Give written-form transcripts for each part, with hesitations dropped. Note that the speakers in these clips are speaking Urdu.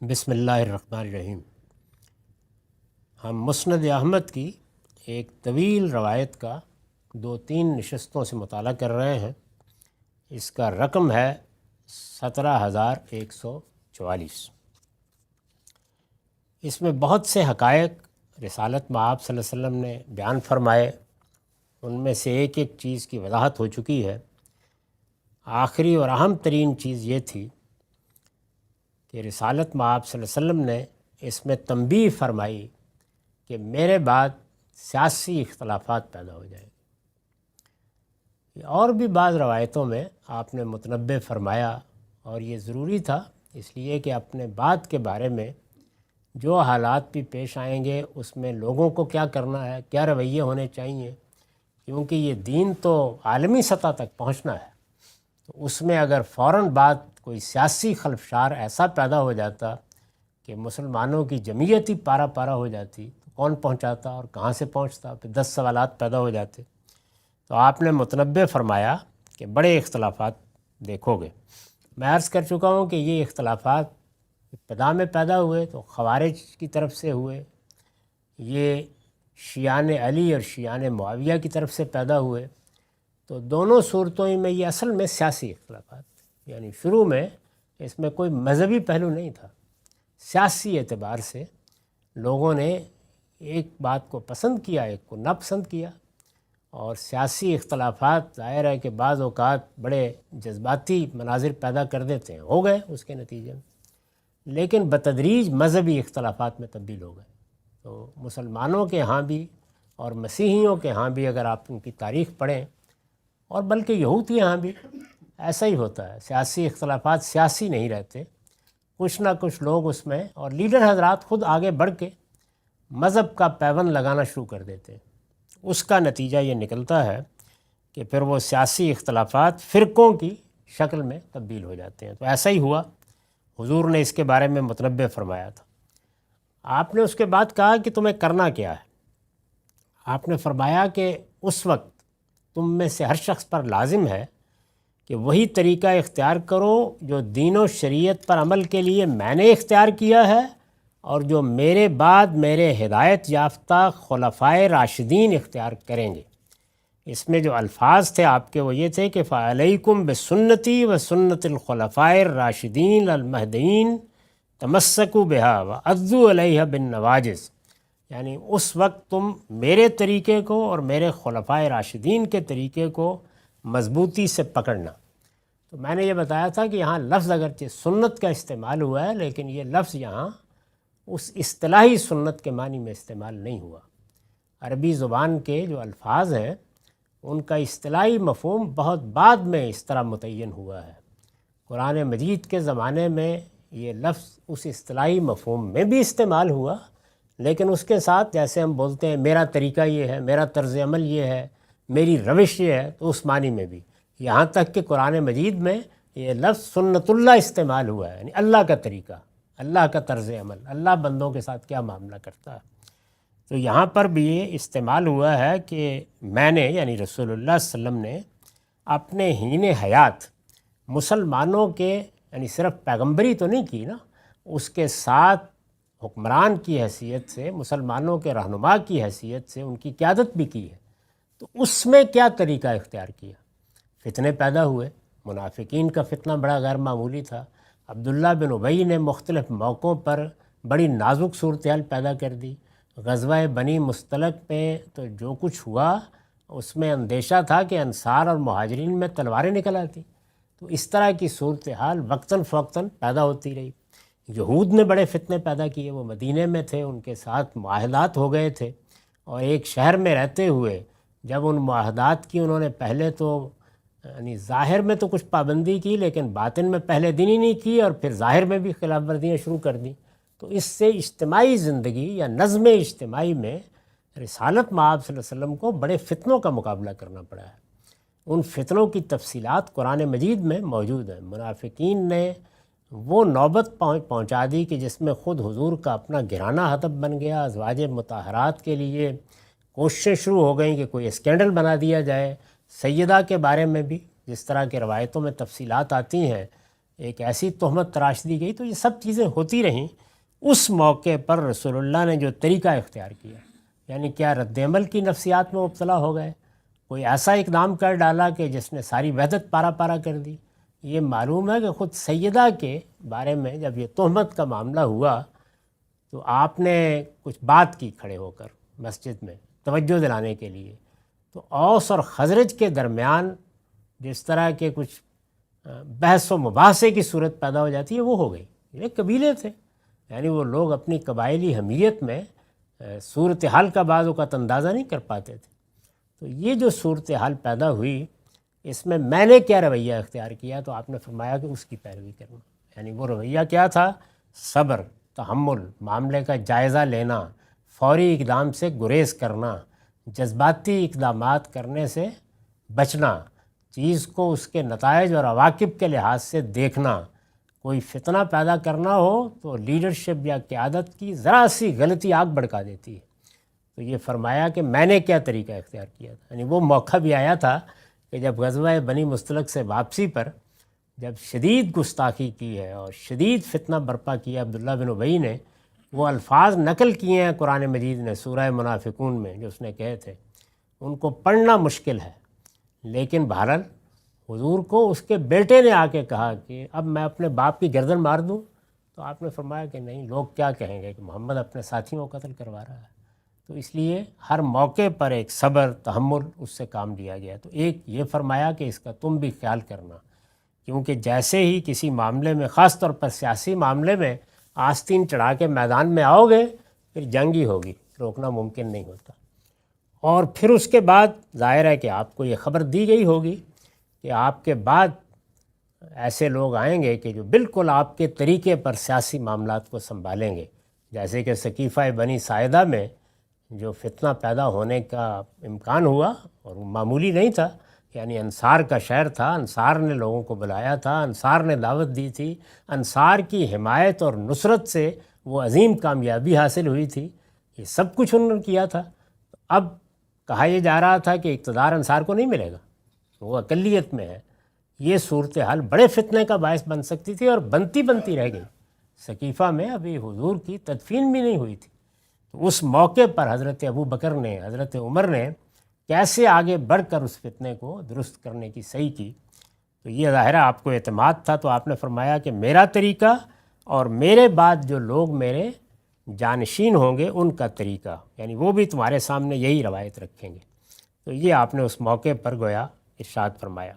بسم اللہ الرحمن الرحیم۔ ہم مسند احمد کی ایک طویل روایت کا 2-3 نشستوں سے مطالعہ کر رہے ہیں۔ اس کا رقم ہے 17,144۔ اس میں بہت سے حقائق رسالت مآب صلی اللہ علیہ وسلم نے بیان فرمائے، ان میں سے ایک ایک چیز کی وضاحت ہو چکی ہے۔ آخری اور اہم ترین چیز یہ تھی کہ رسالت مآب صلی اللہ علیہ وسلم نے اس میں تنبیہ فرمائی کہ میرے بعد سیاسی اختلافات پیدا ہو جائیں گے۔ اور بھی بعض روایتوں میں آپ نے متنبہ فرمایا، اور یہ ضروری تھا اس لیے کہ اپنے بعد کے بارے میں جو حالات بھی پیش آئیں گے اس میں لوگوں کو کیا کرنا ہے، کیا رویے ہونے چاہیے، کیونکہ یہ دین تو عالمی سطح تک پہنچنا ہے۔ تو اس میں اگر فوراً بعد کوئی سیاسی خلفشار ایسا پیدا ہو جاتا کہ مسلمانوں کی جمعیت ہی پارا پارا ہو جاتی تو کون پہنچاتا اور کہاں سے پہنچتا، پھر 10 سوالات پیدا ہو جاتے۔ تو آپ نے متنبہ فرمایا کہ بڑے اختلافات دیکھو گے۔ میں عرض کر چکا ہوں کہ یہ اختلافات ابتدا میں پیدا ہوئے تو خوارج کی طرف سے ہوئے، یہ شیعان علی اور شیعان معاویہ کی طرف سے پیدا ہوئے۔ تو دونوں صورتوں میں یہ اصل میں سیاسی اختلافات، یعنی شروع میں اس میں کوئی مذہبی پہلو نہیں تھا، سیاسی اعتبار سے لوگوں نے ایک بات کو پسند کیا، ایک کو ناپسند کیا، اور سیاسی اختلافات ظاہر ہے کہ بعض اوقات بڑے جذباتی مناظر پیدا کر دیتے ہیں، ہو گئے اس کے نتیجے میں، لیکن بتدریج مذہبی اختلافات میں تبدیل ہو گئے۔ تو مسلمانوں کے ہاں بھی اور مسیحیوں کے ہاں بھی اگر آپ ان کی تاریخ پڑھیں، اور بلکہ یہود کے یہاں بھی ایسا ہی ہوتا ہے، سیاسی اختلافات سیاسی نہیں رہتے، کچھ نہ کچھ لوگ اس میں، اور لیڈر حضرات خود آگے بڑھ کے مذہب کا پیوند لگانا شروع کر دیتے ہیں۔ اس کا نتیجہ یہ نکلتا ہے کہ پھر وہ سیاسی اختلافات فرقوں کی شکل میں تبدیل ہو جاتے ہیں۔ تو ایسا ہی ہوا، حضور نے اس کے بارے میں متنبہ فرمایا تھا۔ آپ نے اس کے بعد کہا کہ تمہیں کرنا کیا ہے۔ آپ نے فرمایا کہ اس وقت تم میں سے ہر شخص پر لازم ہے کہ وہی طریقہ اختیار کرو جو دین و شریعت پر عمل کے لیے میں نے اختیار کیا ہے، اور جو میرے بعد میرے ہدایت یافتہ خلفائے راشدین اختیار کریں گے۔ اس میں جو الفاظ تھے آپ کے وہ یہ تھے کہ فَعَلَيْكُمْ بِسُنَّتِي وَسُنَّتِ الْخُلَفَاءِ الرَّاشِدِينَ الْمَهْدِيِّينَ تَمَسَّكُوا بِهَا وَعَضُّوا عَلَيْهَا بِالنَّوَاجِذ، یعنی اس وقت تم میرے طریقے کو اور میرے خلفائے راشدین کے طریقے کو مضبوطی سے پکڑنا۔ تو میں نے یہ بتایا تھا کہ یہاں لفظ اگرچہ سنت کا استعمال ہوا ہے، لیکن یہ لفظ یہاں اس اصطلاحی سنت کے معنی میں استعمال نہیں ہوا۔ عربی زبان کے جو الفاظ ہیں ان کا اصطلاحی مفہوم بہت بعد میں اس طرح متعین ہوا ہے۔ قرآن مجید کے زمانے میں یہ لفظ اس اصطلاحی مفہوم میں بھی استعمال ہوا، لیکن اس کے ساتھ جیسے ہم بولتے ہیں میرا طریقہ یہ ہے، میرا طرز عمل یہ ہے، میری روش یہ ہے، تو اس معنی میں بھی، یہاں تک کہ قرآن مجید میں یہ لفظ سنت اللہ استعمال ہوا ہے، یعنی اللہ کا طریقہ، اللہ کا طرز عمل، اللہ بندوں کے ساتھ کیا معاملہ کرتا ہے۔ تو یہاں پر بھی یہ استعمال ہوا ہے کہ میں نے، یعنی رسول اللہ صلی اللہ علیہ وسلم نے اپنے حین حیات مسلمانوں کے، یعنی صرف پیغمبری تو نہیں کی نا، اس کے ساتھ حکمران کی حیثیت سے، مسلمانوں کے رہنما کی حیثیت سے ان کی قیادت بھی کی ہے۔ تو اس میں کیا طریقہ اختیار کیا؟ فتنے پیدا ہوئے، منافقین کا فتنہ بڑا غیر معمولی تھا۔ عبداللہ بن ابی نے مختلف موقعوں پر بڑی نازک صورتحال پیدا کر دی۔ غزوہ بنی مصطلق میں تو جو کچھ ہوا اس میں اندیشہ تھا کہ انصار اور مہاجرین میں تلواریں نکل آتی۔ تو اس طرح کی صورتحال وقتاً فوقتاً پیدا ہوتی رہی۔ یہود نے بڑے فتنے پیدا کیے، وہ مدینے میں تھے، ان کے ساتھ معاہدات ہو گئے تھے، اور ایک شہر میں رہتے ہوئے جب ان معاہدات کی انہوں نے پہلے تو یعنی ظاہر میں تو کچھ پابندی کی، لیکن باطن میں پہلے دن ہی نہیں کی، اور پھر ظاہر میں بھی خلاف ورزیاں شروع کر دیں، تو اس سے اجتماعی زندگی یا نظم اجتماعی میں رسالت مآب صلی اللہ علیہ وسلم کو بڑے فتنوں کا مقابلہ کرنا پڑا ہے۔ ان فتنوں کی تفصیلات قرآن مجید میں موجود ہیں۔ منافقین نے وہ نوبت پہنچا دی کہ جس میں خود حضور کا اپنا گرانہ ہدف بن گیا، ازواج مطہرات کے لیے کوششیں شروع ہو گئیں کہ کوئی اسکینڈل بنا دیا جائے۔ سیدہ کے بارے میں بھی جس طرح کے روایتوں میں تفصیلات آتی ہیں ایک ایسی تہمت تراش دی گئی، تو یہ سب چیزیں ہوتی رہیں۔ اس موقع پر رسول اللہ نے جو طریقہ اختیار کیا، یعنی کیا رد عمل کی نفسیات میں مبتلا ہو گئے، کوئی ایسا اقدام کر ڈالا کہ جس نے ساری وحدت پارا پارا کر دی؟ یہ معلوم ہے کہ خود سیدہ کے بارے میں جب یہ تہمت کا معاملہ ہوا تو آپ نے کچھ بات کی کھڑے ہو کر مسجد میں توجہ دلانے کے لیے، تو اوس اور خزرج کے درمیان جس طرح کے کچھ بحث و مباحثے کی صورت پیدا ہو جاتی ہے وہ ہو گئی۔ یہ قبیلے تھے، یعنی وہ لوگ اپنی قبائلی حمیت میں صورتحال کا بعض اوقات اندازہ نہیں کر پاتے تھے۔ تو یہ جو صورتحال پیدا ہوئی، اس میں نے کیا رویہ اختیار کیا؟ تو آپ نے فرمایا کہ اس کی پیروی کرنا، یعنی وہ رویہ کیا تھا؟ صبر، تحمل، معاملے کا جائزہ لینا، فوری اقدام سے گریز کرنا، جذباتی اقدامات کرنے سے بچنا، چیز کو اس کے نتائج اور عواقب کے لحاظ سے دیکھنا۔ کوئی فتنہ پیدا کرنا ہو تو لیڈرشپ یا قیادت کی ذرا سی غلطی آگ بھڑکا دیتی ہے۔ تو یہ فرمایا کہ میں نے کیا طریقہ اختیار کیا تھا، یعنی وہ موقع بھی آیا تھا کہ جب غزوہ بنی مستلق سے واپسی پر جب شدید گستاخی کی ہے اور شدید فتنہ برپا کیا عبداللہ بن ابی نے، وہ الفاظ نقل کیے ہیں قرآن مجید نے سورہ منافقون میں جو اس نے کہے تھے، ان کو پڑھنا مشکل ہے، لیکن بہرحال حضور کو اس کے بیٹے نے آ کے کہا کہ اب میں اپنے باپ کی گردن مار دوں، تو آپ نے فرمایا کہ نہیں، لوگ کیا کہیں گے کہ محمد اپنے ساتھیوں کو قتل کروا رہا ہے۔ تو اس لیے ہر موقع پر ایک صبر، تحمل اس سے کام لیا گیا۔ تو ایک یہ فرمایا کہ اس کا تم بھی خیال کرنا، کیونکہ جیسے ہی کسی معاملے میں، خاص طور پر سیاسی معاملے میں آستین چڑھا کے میدان میں آؤ گے پھر جنگ ہی ہوگی، روکنا ممکن نہیں ہوتا۔ اور پھر اس کے بعد ظاہر ہے کہ آپ کو یہ خبر دی گئی ہوگی کہ آپ کے بعد ایسے لوگ آئیں گے کہ جو بالکل آپ کے طریقے پر سیاسی معاملات کو سنبھالیں گے، جیسے کہ ثقیفہ بنی ساعدہ میں جو فتنہ پیدا ہونے کا امکان ہوا، اور وہ معمولی نہیں تھا، یعنی انصار کا شہر تھا، انصار نے لوگوں کو بلایا تھا، انصار نے دعوت دی تھی، انصار کی حمایت اور نصرت سے وہ عظیم کامیابی حاصل ہوئی تھی، یہ سب کچھ انہوں نے کیا تھا۔ اب کہا یہ جا رہا تھا کہ اقتدار انصار کو نہیں ملے گا، وہ اقلیت میں ہے۔ یہ صورتحال بڑے فتنے کا باعث بن سکتی تھی اور بنتی رہ گئی۔ ثقیفہ میں ابھی حضور کی تدفین بھی نہیں ہوئی تھی، تو اس موقع پر حضرت ابو بکر نے، حضرت عمر نے کیسے آگے بڑھ کر اس فتنے کو درست کرنے کی صحیح کی۔ تو یہ ظاہرہ آپ کو اعتماد تھا، تو آپ نے فرمایا کہ میرا طریقہ اور میرے بعد جو لوگ میرے جانشین ہوں گے ان کا طریقہ، یعنی وہ بھی تمہارے سامنے یہی روایت رکھیں گے۔ تو یہ آپ نے اس موقع پر گویا ارشاد فرمایا۔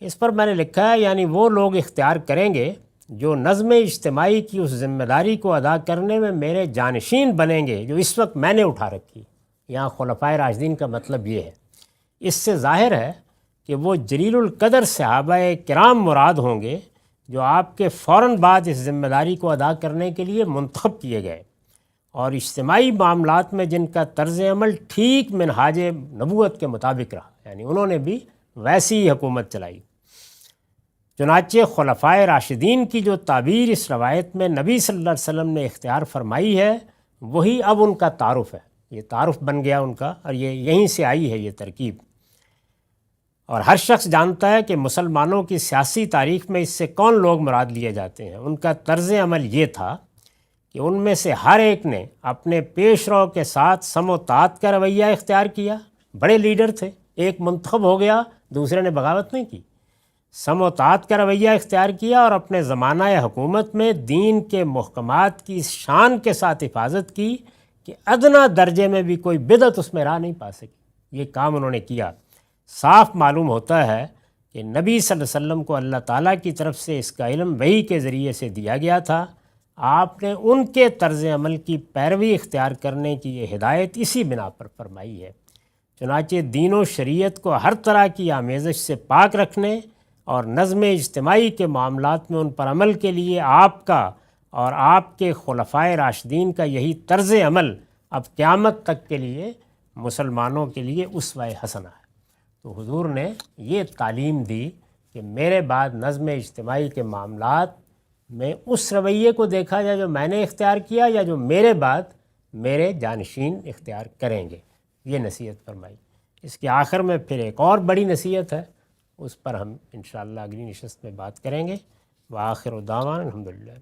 اس پر میں نے لکھا ہے، یعنی وہ لوگ اختیار کریں گے جو نظم اجتماعی کی اس ذمہ داری کو ادا کرنے میں میرے جانشین بنیں گے جو اس وقت میں نے اٹھا رکھی۔ یہاں خلفائے راشدین کا مطلب یہ ہے۔ اس سے ظاہر ہے کہ وہ جلیل القدر صحابہ کرام مراد ہوں گے جو آپ کے فوراً بعد اس ذمہ داری کو ادا کرنے کے لیے منتخب کیے گئے، اور اجتماعی معاملات میں جن کا طرز عمل ٹھیک منہاج نبوت کے مطابق رہا، یعنی انہوں نے بھی ویسی ہی حکومت چلائی۔ چنانچہ خلفائے راشدین کی جو تعبیر اس روایت میں نبی صلی اللہ علیہ وسلم نے اختیار فرمائی ہے، وہی اب ان کا تعارف ہے، یہ تعارف بن گیا ان کا، اور یہ یہیں سے آئی ہے یہ ترکیب۔ اور ہر شخص جانتا ہے کہ مسلمانوں کی سیاسی تاریخ میں اس سے کون لوگ مراد لیے جاتے ہیں۔ ان کا طرز عمل یہ تھا کہ ان میں سے ہر ایک نے اپنے پیش رو کے ساتھ سم و طاعت کا رویہ اختیار کیا۔ بڑے لیڈر تھے، ایک منتخب ہو گیا، دوسرے نے بغاوت نہیں کی، سم و طاعت کا رویہ اختیار کیا، اور اپنے زمانہ حکومت میں دین کے محکمات کی اس شان کے ساتھ حفاظت کی کہ ادنا درجے میں بھی کوئی بدعت اس میں راہ نہیں پا سکی۔ یہ کام انہوں نے کیا۔ صاف معلوم ہوتا ہے کہ نبی صلی اللہ علیہ وسلم کو اللہ تعالیٰ کی طرف سے اس کا علم وحی کے ذریعے سے دیا گیا تھا۔ آپ نے ان کے طرز عمل کی پیروی اختیار کرنے کی یہ ہدایت اسی بنا پر فرمائی ہے۔ چنانچہ دین و شریعت کو ہر طرح کی آمیزش سے پاک رکھنے اور نظم اجتماعی کے معاملات میں ان پر عمل کے لیے آپ کا اور آپ کے خلفائے راشدین کا یہی طرز عمل اب قیامت تک کے لیے مسلمانوں کے لیے اسوہ حسنہ ہے۔ تو حضور نے یہ تعلیم دی کہ میرے بعد نظم اجتماعی کے معاملات میں اس رویے کو دیکھا جائے جو میں نے اختیار کیا یا جو میرے بعد میرے جانشین اختیار کریں گے، یہ نصیحت فرمائی۔ اس کے آخر میں پھر ایک اور بڑی نصیحت ہے، اس پر ہم انشاءاللہ اگلی نشست میں بات کریں گے۔ وآخر دعوانا الحمدللہ۔